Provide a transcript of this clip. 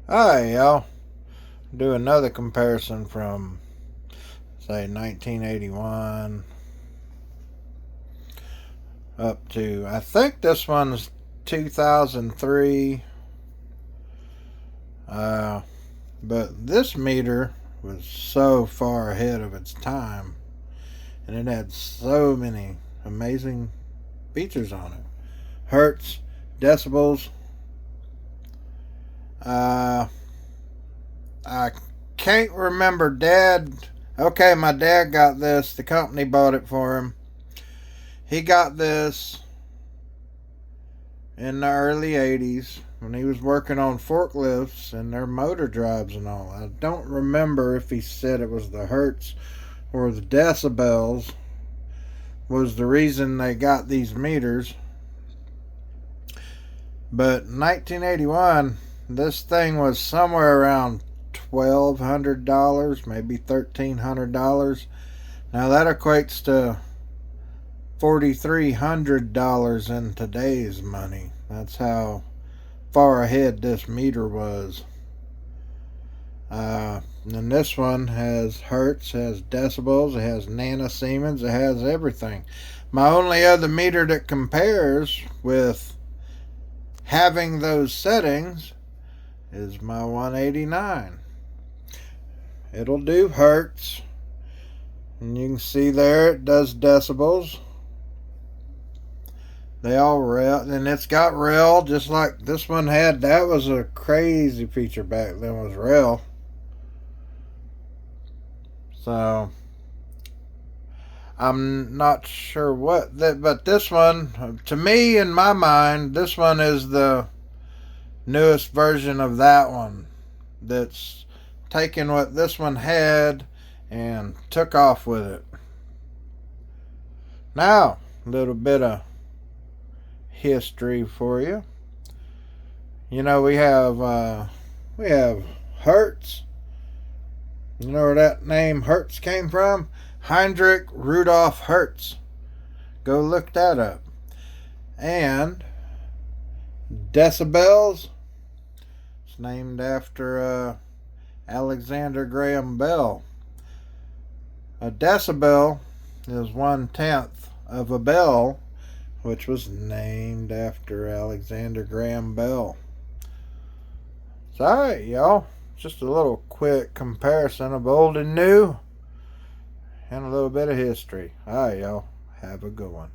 Alright, y'all. Do another comparison from, say, 1981 up to, I think this one's 2003. But this meter was so far ahead of its time, and it had so many amazing features on it. Hertz, decibels. I can't remember. Okay, my dad got this. The company bought it for him. He got this in the early 80s when he was working on forklifts and their motor drives and all. I don't remember if he said it was the hertz or the decibels was the reason they got these meters. But in 1981, this thing was somewhere around $1,200, maybe $1,300. Now that equates to $4,300 in today's money. That's how far ahead this meter was. And this one has hertz, has decibels, it has nanosiemens, it has everything. My only other meter that compares with having those settings is my 189. It'll do hertz, and you can see there it does decibels. They all rail, and it's got rail just like this one had. That was a crazy feature back then, was rail. So I'm not sure what that, but this one, to me, in my mind, this one is the newest version of that one. That's taken what this one had and took off with it. Now, a little bit of history for you. You know, we have Hertz. You know where that name Hertz came from? Heinrich Rudolf Hertz. Go look that up. And decibels, it's named after Alexander Graham Bell. A decibel is 1/10 of a bell, which was named after Alexander Graham Bell. So, alright, y'all. Just a little quick comparison of old and new and a little bit of history. Alright, y'all. Have a good one.